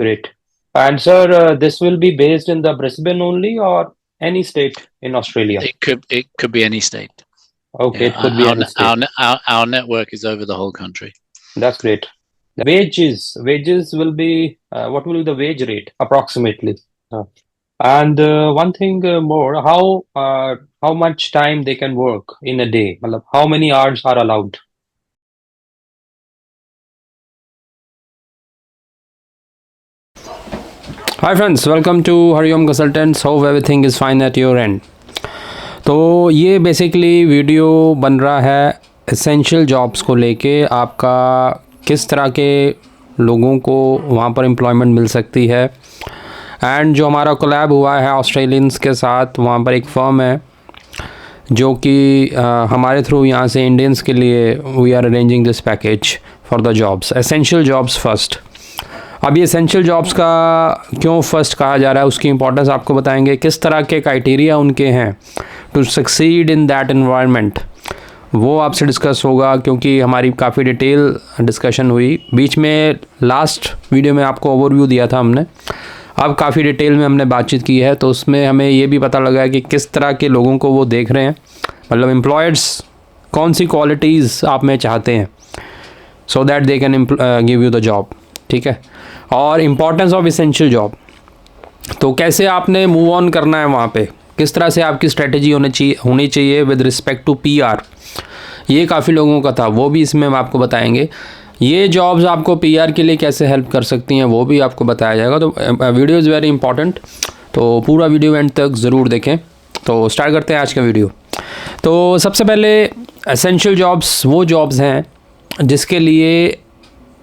Great. And sir, this will be based in the Brisbane only or any state in Australia? It could be any state. Okay, it could be any state. Our network is over the whole country. That's great. The wages will be what will be the wage rate approximately? And one thing more, how much time they can work in a day? मतलब, how many hours are allowed? Hi friends, welcome to Hariom Consultants. Hope everything is fine at your end. तो ये basically video बन रहा है essential jobs को लेके, आपका किस तरह के लोगों को वहाँ पर एम्प्लॉयमेंट मिल सकती है। एंड जो हमारा कोलैब हुआ है ऑस्ट्रेलियंस के साथ, वहाँ पर एक फर्म है जो कि हमारे थ्रू यहाँ से इंडियंस के लिए we are arranging this package for the jobs, essential jobs first. अब ये एसेंशियल जॉब्स का क्यों फ़र्स्ट कहा जा रहा है, उसकी इंपॉर्टेंस आपको बताएंगे, किस तरह के क्राइटेरिया उनके हैं to succeed in that environment, वो आपसे डिस्कस होगा। क्योंकि हमारी काफ़ी डिटेल डिस्कशन हुई बीच में, लास्ट वीडियो में आपको ओवरव्यू दिया था हमने, अब काफ़ी डिटेल में हमने बातचीत की है। तो उसमें हमें ये भी पता लगा कि किस तरह के लोगों को वो देख रहे हैं, मतलब एम्प्लॉयर्स कौन सी क्वालिटीज़ आप में चाहते हैं so that they can give you the job. ठीक है, और इम्पॉर्टेंस ऑफ एसेंशियल जॉब, तो कैसे आपने मूव ऑन करना है वहाँ पे, किस तरह से आपकी स्ट्रेटजी होनी चाहिए विद रिस्पेक्ट टू पीआर, ये काफ़ी लोगों का था, वो भी इसमें हम आपको बताएंगे। ये जॉब्स आपको पीआर के लिए कैसे हेल्प कर सकती हैं वो भी आपको बताया जाएगा। तो वीडियो इज़ वेरी इंपॉर्टेंट, तो पूरा वीडियो एंड तक ज़रूर देखें। तो स्टार्ट करते हैं आज का वीडियो। तो सबसे पहले एसेंशियल जॉब्स वो जॉब्स हैं जिसके लिए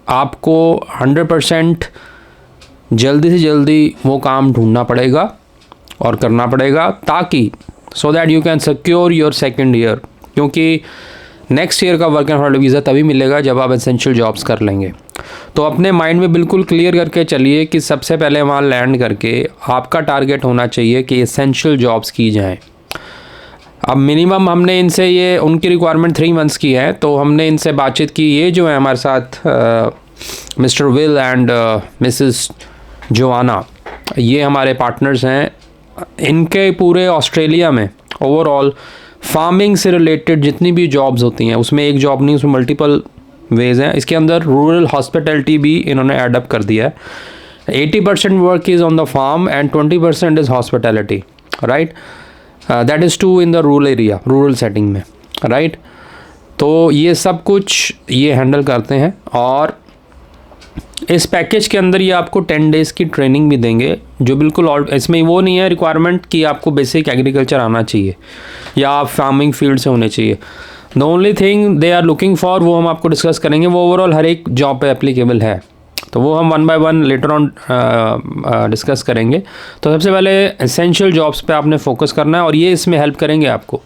आपको 100% जल्दी से जल्दी वो काम ढूंढना पड़ेगा और करना पड़ेगा, ताकि so that you can secure your second year. क्योंकि नेक्स्ट ईयर का वर्क एंड हॉलिडे वीज़ा तभी मिलेगा जब आप एसेंशियल जॉब्स कर लेंगे। तो अपने माइंड में बिल्कुल क्लियर करके चलिए कि सबसे पहले वहाँ लैंड करके आपका टारगेट होना चाहिए कि एसेंशियल जॉब्स की जाएँ। अब मिनिमम हमने इनसे ये उनकी रिक्वायरमेंट 3 मंथ्स की है, तो हमने इनसे बातचीत की। ये जो है हमारे साथ Mr Will and Mrs Joanna, ये हमारे पार्टनर्स हैं। इनके पूरे ऑस्ट्रेलिया में ओवरऑल फार्मिंग से रिलेटेड जितनी भी जॉब्स होती हैं, उसमें एक जॉब नहीं, उसमें मल्टीपल वेज हैं। इसके अंदर रूरल हॉस्पिटैलिटी भी इन्होंने एडअप कर दिया है। 80% work is on the farm and 20% is hospitality, right. That is to in the rural area, rural setting में, राइट। तो ये सब कुछ ये हैंडल करते हैं, और इस पैकेज के अंदर ये आपको 10 डेज़ की ट्रेनिंग भी देंगे, जो बिल्कुल इसमें वो नहीं है रिक्वायरमेंट कि आपको बेसिक एग्रीकल्चर आना चाहिए या आप फार्मिंग फील्ड से होने चाहिए। The only thing they are looking for, वो हम आपको डिस्कस करेंगे, वो ओवरऑल हर एक जॉब पे एप्लीकेबल है। तो वो हम 1 बाय 1 लेटर ऑन डिस्कस करेंगे। तो सबसे पहले एसेंशियल जॉब्स पे आपने फोकस करना है, और ये इसमें हेल्प करेंगे आपको,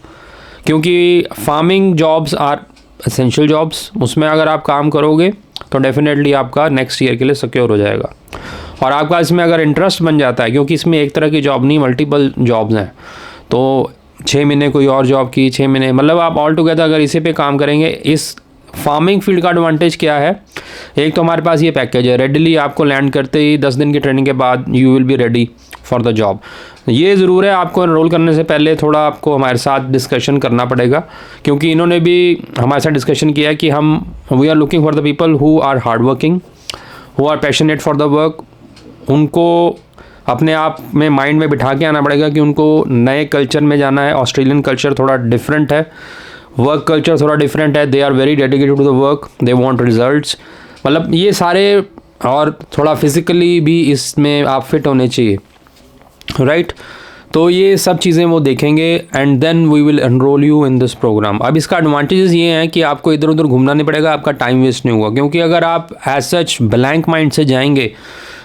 क्योंकि farming jobs are essential jobs. उसमें अगर आप काम करोगे तो डेफिनेटली आपका नेक्स्ट ईयर के लिए सिक्योर हो जाएगा। और आपका इसमें अगर इंटरेस्ट बन जाता है, क्योंकि इसमें एक तरह की जॉब नहीं, मल्टीपल जॉब्स हैं, तो 6 महीने कोई और जॉब की, 6 महीने, मतलब आप ऑल टुगेदर अगर इसी पे काम करेंगे। इस फार्मिंग फील्ड का एडवांटेज क्या है, एक तो हमारे पास ये पैकेज है, रेडीली आपको लैंड करते ही 10 दिन की ट्रेनिंग के बाद you will be ready for the job. ये ज़रूर है, आपको एनरोल करने से पहले थोड़ा आपको हमारे साथ डिस्कशन करना पड़ेगा, क्योंकि इन्होंने भी हमारे साथ डिस्कशन किया है कि we are looking for the people who are hard working, who are passionate for the work. उनको अपने आप में माइंड में बिठा के आना पड़ेगा कि उनको नए कल्चर में जाना है। ऑस्ट्रेलियन कल्चर थोड़ा डिफरेंट है, वर्क कल्चर थोड़ा डिफरेंट है। They are very dedicated to the work, they want results, मतलब ये सारे, और थोड़ा फिज़िकली भी इसमें आप फिट होने चाहिए, राइट। तो ये सब चीज़ें वो देखेंगे and then we will enroll you in this program. अब इसका एडवांटेजेस ये हैं कि आपको इधर उधर घूमना नहीं पड़ेगा, आपका टाइम वेस्ट नहीं होगा। क्योंकि अगर आप एज सच ब्लैंक माइंड से जाएंगे,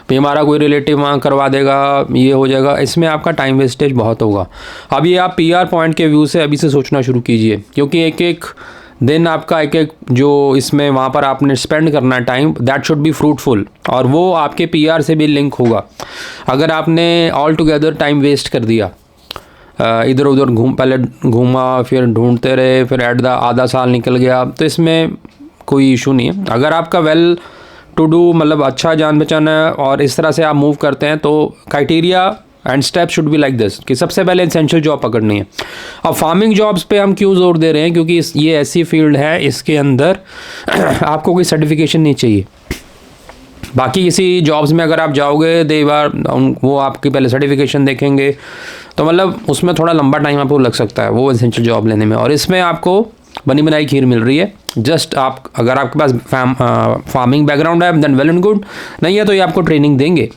भाई हमारा कोई रिलेटिव वहाँ करवा देगा, ये हो जाएगा, इसमें आपका टाइम वेस्टेज बहुत होगा। अब ये आप पीआर पॉइंट के व्यू से अभी से सोचना शुरू कीजिए, क्योंकि एक एक दिन आपका एक एक जो इसमें वहाँ पर आपने स्पेंड करना है time, that should be fruitful, और वो आपके पीआर से भी लिंक होगा। अगर आपने ऑल टुगेदर टाइम वेस्ट कर दिया, इधर उधर पहले घूमा, फिर ढूंढते रहे, फिर आधा साल निकल गया, तो इसमें कोई इशू नहीं है। अगर आपका वेल टू डू, मतलब अच्छा जान पहचान है और इस तरह से आप मूव करते हैं, तो criteria and step should be like this कि सबसे पहले एसेंशियल जॉब पकड़नी है। अब फार्मिंग जॉब्स पे हम क्यों जोर दे रहे हैं, क्योंकि ये ऐसी फील्ड है इसके अंदर आपको कोई सर्टिफिकेशन नहीं चाहिए। बाकी किसी जॉब्स में अगर आप जाओगे दे बार वो आपकी पहले सर्टिफिकेशन देखेंगे, तो मतलब उसमें थोड़ा लंबा टाइम आपको लग सकता है वो एसेंशियल जॉब लेने में। और इसमें आपको बनी बनाई खीर मिल रही है। जस्ट आप, अगर आपके पास फार्मिंग बैकग्राउंड है देन वेल एंड गुड, नहीं है तो ये आपको ट्रेनिंग देंगे।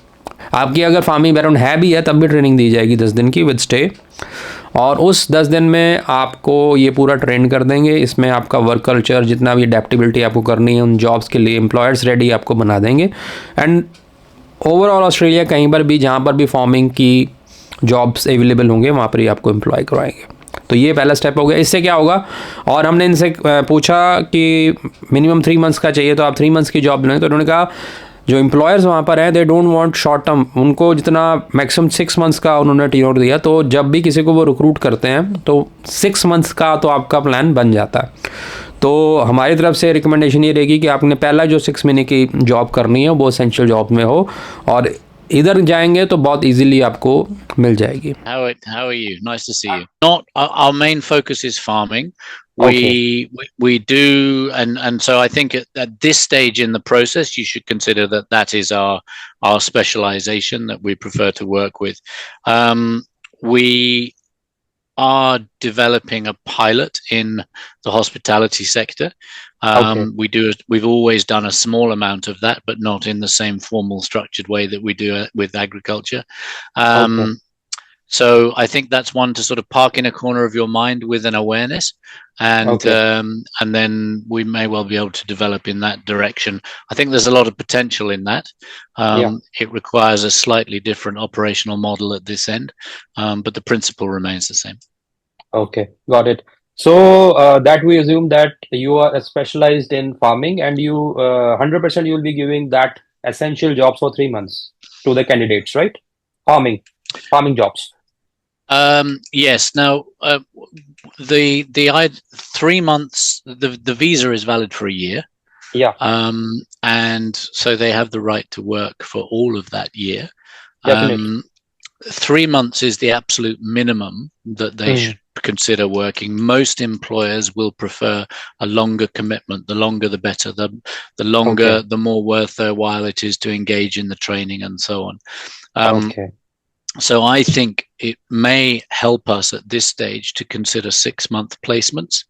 आपकी अगर फार्मिंग बैकग्राउंड है भी है तब भी ट्रेनिंग दी जाएगी 10 दिन की विद स्टे, और उस 10 दिन में आपको ये पूरा ट्रेन कर देंगे। इसमें आपका वर्क कल्चर, जितना भी अडेप्टेबिलिटी आपको करनी है उन जॉब्स के लिए, एम्प्लॉयर्स रेडी आपको बना देंगे। एंड ओवरऑल ऑस्ट्रेलिया कहीं पर भी जहाँ पर भी फार्मिंग की जॉब्स अवेलेबल होंगे वहाँ पर ही आपको एम्प्लॉय करवाएंगे। तो ये पहला स्टेप हो गया। इससे क्या होगा, और हमने इनसे पूछा कि मिनिमम 3 मंथ्स का चाहिए तो आप 3 मंथ्स की जॉब लें, तो उन्होंने कहा जो एम्प्लॉयर्स वहाँ पर हैं they don't want short term, उनको जितना मैक्सिमम 6 मंथ्स का उन्होंने टीनोट दिया। तो जब भी किसी को वो रिक्रूट करते हैं तो 6 मंथ्स का तो आपका प्लान बन जाता है। तो हमारी तरफ से रिकमेंडेशन ये रहेगी कि आपने पहला जो 6 महीने की जॉब करनी है वो एसेंशियल जॉब में हो, और इधर जाएंगे तो बहुत इजीली आपको मिल जाएगी। How are you? Nice to see you. Not our main focus is farming. Okay. We do, and so I think at this stage in the process, you should consider that is our specialization that we prefer to work with. We are developing a pilot in the hospitality sector. Okay. We've always done a small amount of that, but not in the same formal, structured way that we do with agriculture. Okay. So I think that's one to sort of park in a corner of your mind with an awareness, and Okay. then we may well be able to develop in that direction. I think there's a lot of potential in that. Yeah. It requires a slightly different operational model at this end, but the principle remains the same. Okay. Got it. So that we assume that you are specialized in farming, and you 100% you will be giving that essential jobs for 3 months to the candidates, right? Farming jobs. Yes. Now, the 3 months, the visa is valid for a year. Yeah. And so they have the right to work for all of that year. Definitely. 3 months is the absolute minimum that they should consider working. Most employers will prefer a longer commitment. The longer, the better. The longer, Okay. the more worth their while it is to engage in the training and so on. Okay. So I think it may help us at this stage to consider 6-month placements,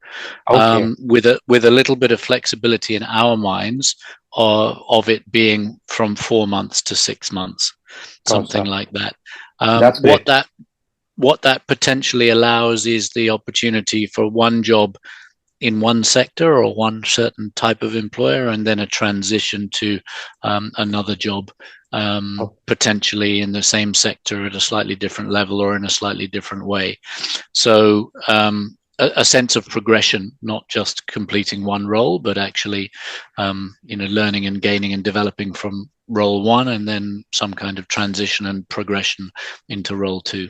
Okay. with a little bit of flexibility in our minds of it being from 4 months to 6 months, something Gotcha. like that. That's great. What that potentially allows is the opportunity for one job in one sector or one certain type of employer, and then a transition to another job, potentially in the same sector at a slightly different level or in a slightly different way. So a sense of progression, not just completing one role, but actually learning and gaining and developing from role one, and then some kind of transition and progression into role two.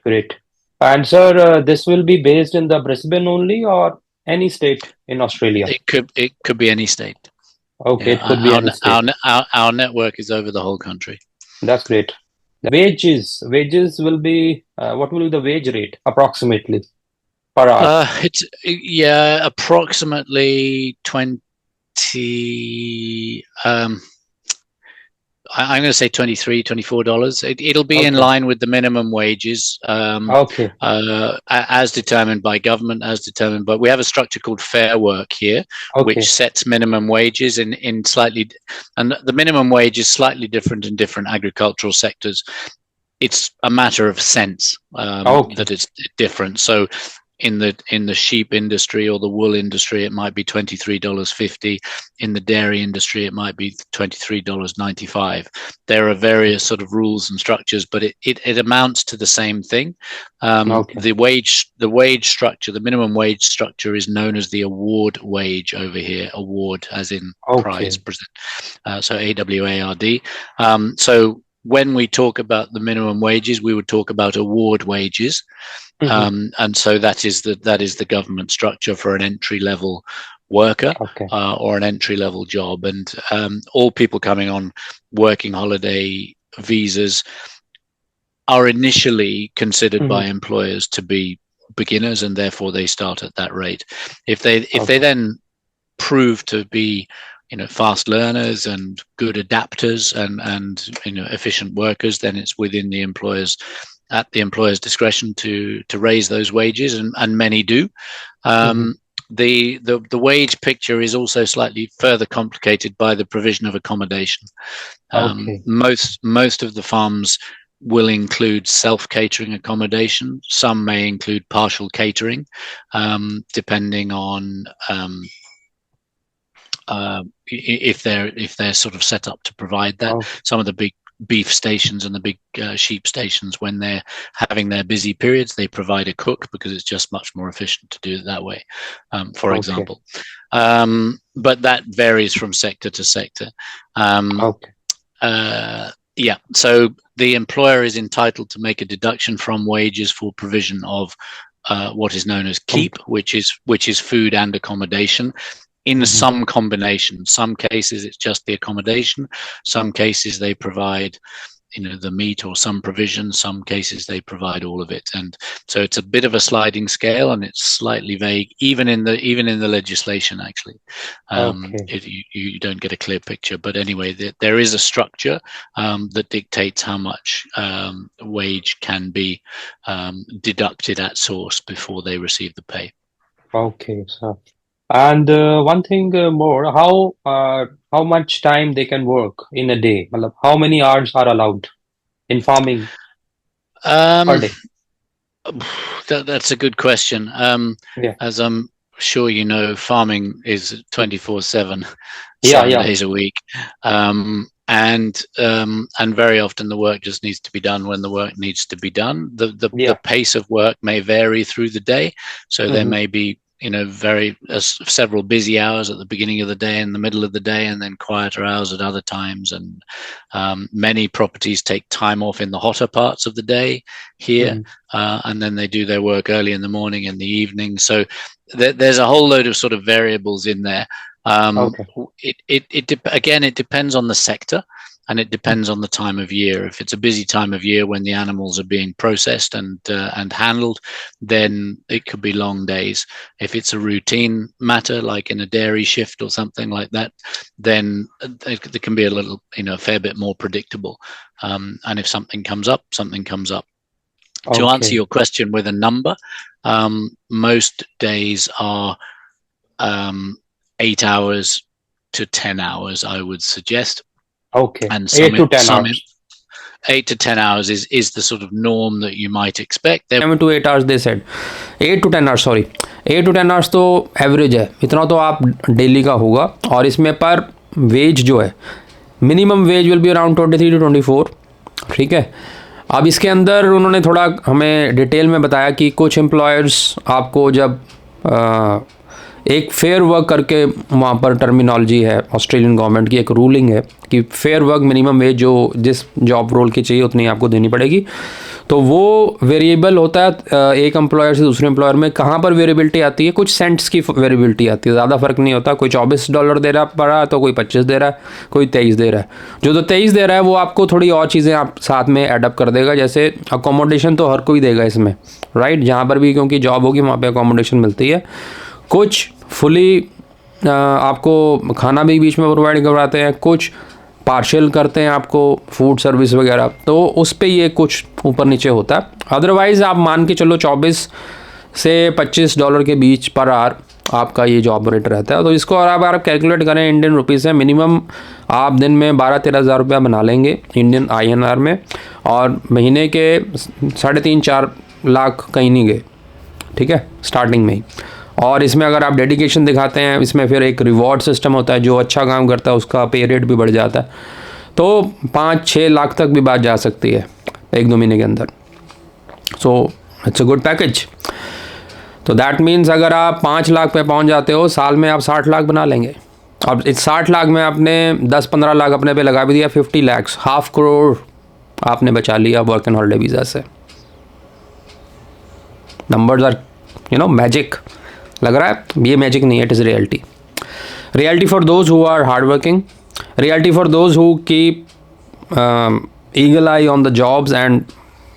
Great. And sir, this will be based in the Brisbane only or any state in Australia? It could be any state. Okay, it could be any state. Our network is over the whole country. That's great. The wages will be what will be the wage rate approximately per hour? It's approximately 20. I'm going to say $23-$24. It'll be in Okay. line with the minimum wages, Okay. as determined by government, but we have a structure called Fair Work here, Okay. which sets minimum wages in slightly, and the minimum wage is slightly different in different agricultural sectors. It's a matter of cents Okay. that it's different. So in the sheep industry or the wool industry, it might be $23.50. In the dairy industry, it might be $23.95. There are various sort of rules and structures, but it amounts to the same thing. Okay. The wage structure, the minimum wage structure, is known as the award wage over here. Award as in Okay. prize, so AWARD. So when we talk about the minimum wages, we would talk about award wages. Mhm. And so that is the government structure for an entry level worker Okay. or an entry level job. And all people coming on working holiday visas are initially considered Mhm. by employers to be beginners, and therefore they start at that rate. If they Okay. then prove to be fast learners and good adapters and efficient workers, then it's within the employer's discretion to raise those wages, and many do. Mhm. The wage picture is also slightly further complicated by the provision of accommodation. Okay. Most of the farms will include self-catering accommodation. Some may include partial catering, depending on if they're sort of set up to provide that. Okay. Some of the big beef stations and the big sheep stations, when they're having their busy periods, they provide a cook because it's just much more efficient to do it that way, for Okay. example. But that varies from sector to sector. Okay. Yeah, so the employer is entitled to make a deduction from wages for provision of what is known as keep, which is food and accommodation, in Mhm. some combination. Some cases it's just the accommodation. Some cases they provide the meat or some provision. Some cases they provide all of it. And so it's a bit of a sliding scale, and it's slightly vague even in the legislation, actually. Okay. You don't get a clear picture, but anyway, there is a structure that dictates how much wage can be deducted at source before they receive the pay. Okay, so and one thing more, how much time they can work in a day? मतलब, how many hours are allowed in farming per Um, day? that's a good question. Yeah. As I'm sure you know, farming is 24/7, Yeah, 7 days a week, and very often the work just needs to be done when the work needs to be done. The yeah. pace of work may vary through the day, so there Mhm. may be several busy hours at the beginning of the day, in the middle of the day, and then quieter hours at other times. And many properties take time off in the hotter parts of the day here, Mhm. and then they do their work early in the morning and the evening. So there's a whole load of sort of variables in there. Okay. Again, it depends on the sector, and it depends on the time of year. If it's a busy time of year when the animals are being processed and handled, then it could be long days. If it's a routine matter, like in a dairy shift or something like that, then they can be a fair bit more predictable. And if something comes up, something comes up. To answer Okay. your question with a number, most days are 8 hours to 10 hours, I would suggest. Okay. And 8 to 10 hours. 8 to 10 hours is the sort of norm that you might expect. 7 to 8 hours they said. 8 to 10 hours, sorry. 8 to 10 hours तो average है, इतना तो आप daily का होगा. और इसमें पर वेज जो है, minimum wage will be around 23 to 24. ठीक है. अब इसके अंदर उन्होंने थोड़ा हमें डिटेल में बताया कि कुछ एम्प्लॉयर्स आपको जब एक फेयर वर्क करके वहाँ पर टर्मिनोलॉजी है, ऑस्ट्रेलियन गवर्नमेंट की एक रूलिंग है कि फेयर वर्क मिनिमम वेज जो जिस जॉब रोल की चाहिए उतनी आपको देनी पड़ेगी. तो वो वेरिएबल होता है एक एम्प्लॉयर से दूसरे एम्प्लॉयर में. कहाँ पर वेरिएबिलिटी आती है? कुछ सेंट्स की वेरिएबिलिटी आती है, ज़्यादा फर्क नहीं होता. कोई $24 दे रहा पड़ा तो कोई 25 दे रहा है, कोई 23 दे रहा है. जो तो 23 दे रहा है वो आपको थोड़ी और चीज़ें आप साथ में एडअप कर देगा. जैसे अकोमोडेशन तो हर कोई देगा इसमें, राइट. जहाँ पर भी क्योंकि जॉब होगी वहाँ पर अकोमोडेशन मिलती है. कुछ फुली आपको खाना भी बीच में प्रोवाइड करवाते हैं, कुछ पार्शियल करते हैं आपको फूड सर्विस वगैरह. तो उस पे ये कुछ ऊपर नीचे होता है. अदरवाइज़ आप मान के चलो 24 से $25 के बीच पर आवर आपका ये जॉब रेट रहता है. तो इसको और आप कैलकुलेट करें इंडियन रुपीज़ है, मिनिमम आप दिन में 12-13 हज़ार रुपया बना लेंगे इंडियन INR में, और महीने के 3.5-4 लाख कहीं नहीं गए. ठीक है, स्टार्टिंग में ही. और इसमें अगर आप डेडिकेशन दिखाते हैं, इसमें फिर एक रिवॉर्ड सिस्टम होता है. जो अच्छा काम करता है उसका पे रेट भी बढ़ जाता है. तो 5-6 लाख तक भी बात जा सकती है 1-2 महीने के अंदर. So it's a good package. तो दैट मीन्स अगर आप 5 लाख पे पहुंच जाते हो, साल में आप 60 लाख बना लेंगे. अब इस 60 लाख में आपने 10-15 लाख अपने पे लगा भी दिया, 50 लाख, $500 करोड़ आपने बचा लिया वर्क एंड हॉलिडे वीज़ा से. Numbers are magic. लग रहा है ये मैजिक नहीं है, it is reality. reality for those who are hardworking, reality for those who keep eagle eye on the jobs and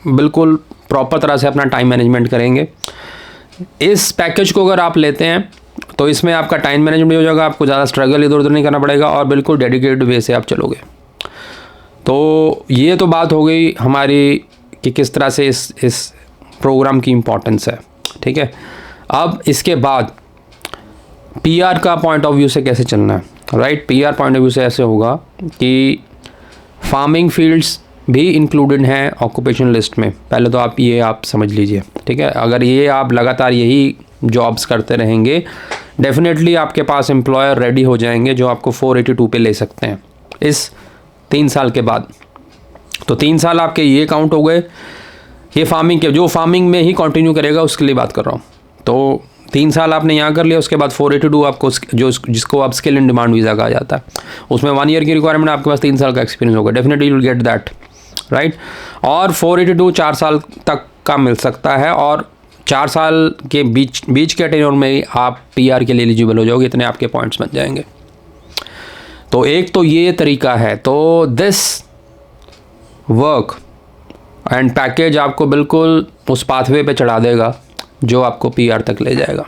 बिल्कुल प्रॉपर तरह से अपना टाइम मैनेजमेंट करेंगे। इस पैकेज को अगर आप लेते हैं तो इसमें आपका टाइम मैनेजमेंट भी हो जाएगा, आपको ज़्यादा स्ट्रगल इधर उधर नहीं करना पड़ेगा और बिल्कुल डेडिकेटेड वे से आप चलोगे। तो ये तो बात हो गई हमारी कि किस तरह से इस प्रोग्राम की इम्पोर्टेंस है, ठीक है। अब इसके बाद पीआर का पॉइंट ऑफ व्यू से कैसे चलना है, right. PR point of view से ऐसे होगा कि फार्मिंग फील्ड्स भी इंक्लूडेड हैं ऑक्यूपेशन लिस्ट में। पहले तो आप समझ लीजिए, ठीक है। अगर ये आप लगातार यही जॉब्स करते रहेंगे, डेफिनेटली आपके पास एम्प्लॉयर रेडी हो जाएंगे जो आपको 482 पे ले सकते हैं इस 3 साल के बाद। तो 3 साल आपके ये काउंट हो गए। ये फार्मिंग के जो फार्मिंग में ही कंटिन्यू करेगा उसके लिए बात कर रहा हूँ। तो 3 साल आपने यहाँ कर लिया, उसके बाद 482 आपको जिसको आप स्किल इन डिमांड वीज़ा कहा जाता है, उसमें 1 ईयर की रिक्वायरमेंट, आपके पास 3 साल का एक्सपीरियंस होगा, definitely you will get that, right. और 482 4 साल तक का मिल सकता है और 4 साल के बीच के टेन्योर में ही आप पीआर के लिए एलिजिबल हो जाओगे, इतने आपके पॉइंट्स बन जाएंगे। तो एक तो ये तरीका है। तो दिस वर्क एंड पैकेज आपको बिल्कुल उस पाथवे पे चढ़ा देगा जो आपको पीआर तक ले जाएगा।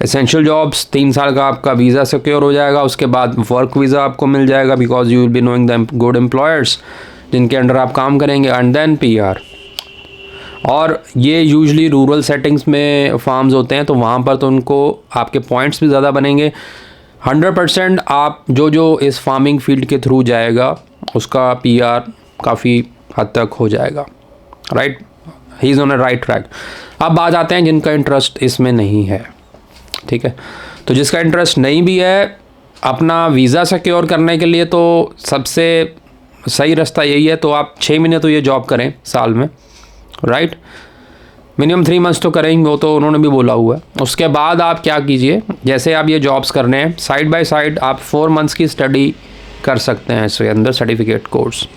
एसेंशियल जॉब्स, 3 साल का आपका वीज़ा सिक्योर हो जाएगा, उसके बाद वर्क वीज़ा आपको मिल जाएगा because you will be knowing the good employers जिनके अंडर आप काम करेंगे, एंड देन पीआर। और ये यूजुअली रूरल सेटिंग्स में फार्म्स होते हैं तो वहाँ पर तो उनको आपके पॉइंट्स भी ज़्यादा बनेंगे। 100% आप जो इस फार्मिंग फील्ड के थ्रू जाएगा उसका पीआर काफ़ी हद तक हो जाएगा, right. He is on a right track. अब बात आते हैं जिनका इंटरेस्ट इसमें नहीं है, ठीक है। तो जिसका इंटरेस्ट नहीं भी है, अपना वीज़ा सिक्योर करने के लिए तो सबसे सही रास्ता यही है। तो आप 6 महीने तो ये जॉब करें साल में, राइट। मिनिमम 3 मंथ्स तो करेंगे, वो तो उन्होंने भी बोला हुआ है। उसके बाद आप क्या कीजिए, जैसे आप ये जॉब्स करने हैं साइड बाय साइड आप 4 मंथ्स की स्टडी कर सकते हैं इसके अंदर, सर्टिफिकेट कोर्स।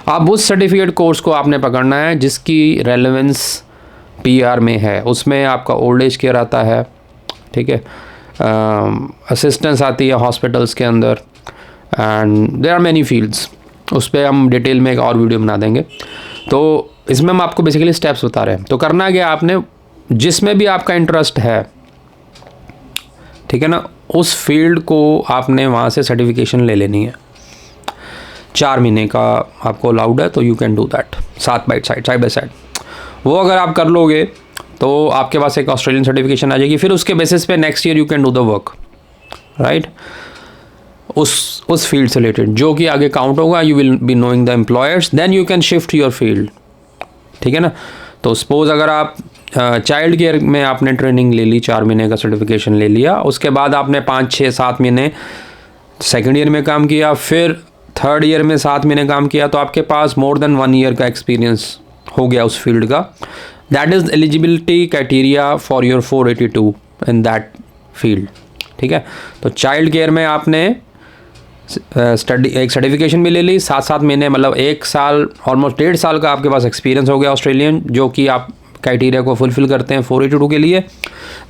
अब उस सर्टिफिकेट कोर्स को आपने पकड़ना है जिसकी रेलेवेंस पीआर में है। उसमें आपका ओल्ड एज केयर आता है, ठीक है, असिस्टेंस आती है हॉस्पिटल्स के अंदर, and there are many fields. उस पर हम डिटेल में एक और वीडियो बना देंगे। तो इसमें हम आपको बेसिकली स्टेप्स बता रहे हैं। तो करना क्या, आपने जिसमें भी आपका इंटरेस्ट है, ठीक है ना, उस फील्ड को आपने वहाँ से सर्टिफिकेशन ले लेनी है। 4 महीने का आपको अलाउड है, तो you can do that side by side. वो अगर आप कर लोगे तो आपके पास एक ऑस्ट्रेलियन सर्टिफिकेशन आ जाएगी। फिर उसके बेसिस पे next year you can do the work, right, उस फील्ड से रिलेटेड जो कि आगे काउंट होगा। You will be knowing the employers, then you can shift your field, ठीक है ना। तो सपोज अगर आप चाइल्ड केयर में आपने ट्रेनिंग ले ली, 4 महीने का सर्टिफिकेशन ले लिया, उसके बाद आपने 5, 6, 7 महीने सेकेंड ईयर में काम किया, फिर थर्ड ईयर में 7 महीने काम किया, तो आपके पास मोर देन 1 ईयर का एक्सपीरियंस हो गया उस फील्ड का। That is eligibility criteria for your 482 in that field, ठीक है। तो चाइल्ड केयर में आपने एक सर्टिफिकेशन भी ले ली, 7 महीने मतलब 1 साल, ऑलमोस्ट 1.5 साल का आपके पास एक्सपीरियंस हो गया ऑस्ट्रेलियन, जो कि आप क्राइटेरिया को फुलफिल करते हैं 482 के लिए।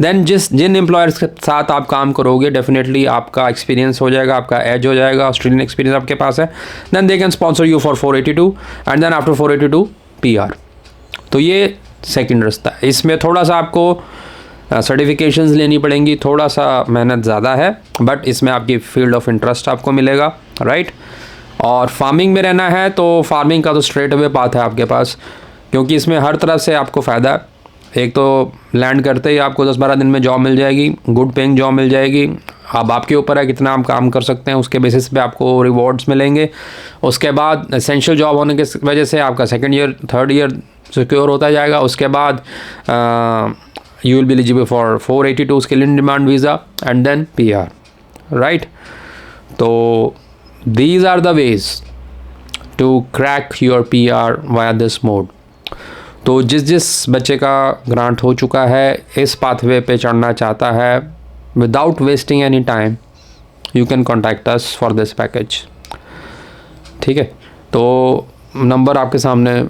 देन जिन एम्प्लॉयर्स के साथ आप काम करोगे, डेफिनेटली आपका एक्सपीरियंस हो जाएगा, आपका एज हो जाएगा, ऑस्ट्रेलियन एक्सपीरियंस आपके पास है, then they can sponsor you for 482 and then after 482 PR. तो ये सेकेंड रास्ता है। इसमें थोड़ा सा आपको सर्टिफिकेशंस लेनी पड़ेंगी, थोड़ा सा मेहनत ज़्यादा है, बट इसमें आपकी फील्ड ऑफ इंटरेस्ट आपको मिलेगा, राइट। और फार्मिंग में रहना है तो फार्मिंग का तो स्ट्रेट अवे पाथ है आपके पास, क्योंकि इसमें हर तरफ से आपको फ़ायदा है। एक तो लैंड करते ही आपको 10-12 दिन में जॉब मिल जाएगी, गुड पेइंग जॉब मिल जाएगी। अब आपके ऊपर है कितना आप काम कर सकते हैं, उसके बेसिस पे आपको रिवॉर्ड्स मिलेंगे। उसके बाद एसेंशियल जॉब होने की वजह से आपका second year, third year secure होता जाएगा। उसके बाद you will be eligible for 482 skill in demand visa and then PR, right? So these are the ways to crack your PR via this mode. तो जिस बच्चे का ग्रांट हो चुका है, इस पाथवे पे चढ़ना चाहता है, without wasting any time, you can contact us for this package, ठीक है। तो नंबर आपके सामने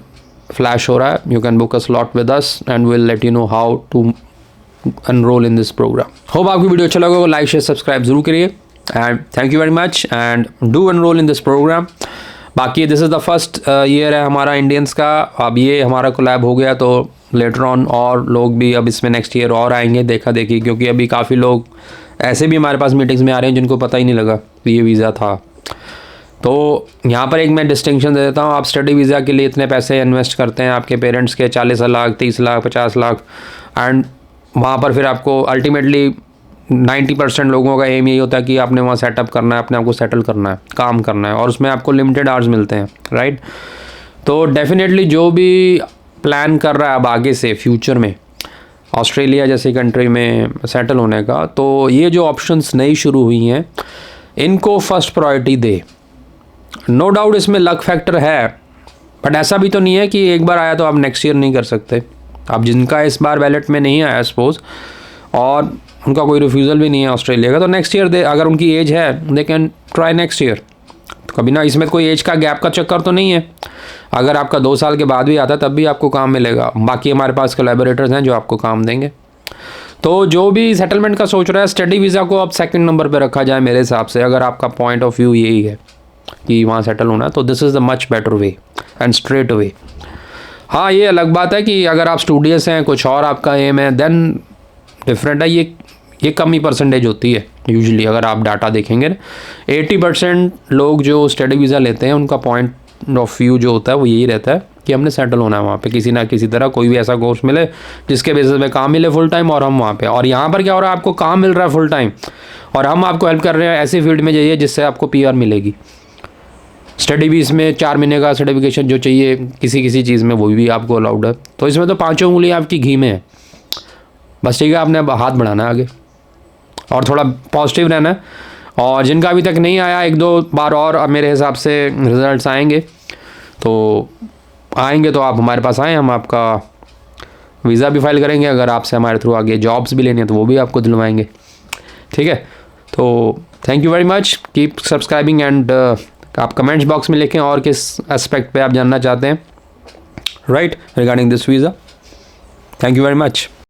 फ्लैश हो रहा है, you can book a slot with us and will let you know how to enroll in this program. Hope आपको video अच्छा लगा, लाइक शेयर सब्सक्राइब जरूर करिए and thank you very much and do enroll in this program. बाकी this is the first year है हमारा Indians का. अब ये हमारा कोलैब हो गया तो लेटर ऑन और लोग भी अब इसमें नेक्स्ट ईयर और आएंगे देखा देखी, क्योंकि अभी काफ़ी लोग ऐसे भी हमारे पास मीटिंग्स में आ रहे हैं जिनको पता ही नहीं लगा कि ये वीज़ा था. तो यहाँ पर एक मैं डिस्टिंक्शन दे देता हूँ. आप स्टडी वीज़ा के लिए इतने पैसे इन्वेस्ट करते हैं आपके पेरेंट्स के 40 लाख 30 लाख 50 लाख एंड वहाँ पर फिर आपको अल्टीमेटली 90% लोगों का एम यही होता है कि आपने वहाँ सेटअप करना है, अपने आप को सेटल करना है, काम करना है और उसमें आपको लिमिटेड आवर्स मिलते हैं, राइट. तो डेफिनेटली जो भी प्लान कर रहा है अब आगे से फ्यूचर में ऑस्ट्रेलिया जैसी कंट्री में सेटल होने का, तो ये जो ऑप्शंस नई शुरू हुई हैं इनको फर्स्ट प्रायोरिटी दे. नो डाउट इसमें लक फैक्टर है, बट ऐसा भी तो नहीं है कि एक बार आया तो आप नेक्स्ट ईयर नहीं कर सकते. अब जिनका इस बार बैलेट में नहीं आया सपोज और उनका कोई रिफ्यूज़ल भी नहीं है ऑस्ट्रेलिया का, तो नेक्स्ट ईयर दे, अगर उनकी एज है they can try next year. तो कभी ना इसमें कोई एज का गैप का चक्कर तो नहीं है. अगर आपका 2 साल के बाद भी आता है तब भी आपको काम मिलेगा. बाकी हमारे पास कोलैबोरेटर्स हैं जो आपको काम देंगे. तो जो भी सेटलमेंट का सोच रहा है स्टडी वीज़ा को अब सेकंड नंबर पे रखा जाए मेरे हिसाब से, अगर आपका पॉइंट ऑफ व्यू यही है कि वहाँ सेटल होना है, तो this is the much better way and straight way. हाँ ये अलग बात है कि अगर आप स्टूडियस हैं कुछ और आपका एम है देन डिफरेंट है. ये कम ही परसेंटेज होती है यूजुअली. अगर आप डाटा देखेंगे 80% लोग जो स्टडी वीज़ा लेते हैं उनका पॉइंट ऑफ व्यू जो होता है वो यही रहता है कि हमने सेटल होना है वहाँ पे किसी ना किसी तरह. कोई भी ऐसा कोर्स मिले जिसके बेसिस पे काम मिले फुल टाइम और हम वहाँ पे. और यहाँ पर क्या हो रहा है, आपको काम मिल रहा है फुल टाइम और हम आपको हेल्प कर रहे हैं ऐसी फील्ड में जाइए जिससे आपको PR मिलेगी. स्टडी भी इसमें 4 महीने का सर्टिफिकेशन जो चाहिए किसी चीज़ में वो भी आपको अलाउड है. तो इसमें तो 5 उंगलियाँ आपकी घी में है. बस ठीक है, आपने अब हाथ बढ़ाना है आगे और थोड़ा पॉजिटिव रहना है. और जिनका अभी तक नहीं आया 1-2 बार और अब मेरे हिसाब से रिज़ल्ट्स आएंगे तो आप हमारे पास आएँ, हम आपका वीज़ा भी फाइल करेंगे. अगर आपसे हमारे थ्रू आगे जॉब्स भी लेनी है तो वो भी आपको दिलवाएंगे. ठीक है, तो thank you very much. Keep subscribing and आप कमेंट्स बॉक्स में लिखें और किस एस्पेक्ट पे आप जानना चाहते हैं right regarding this visa. Thank you very much.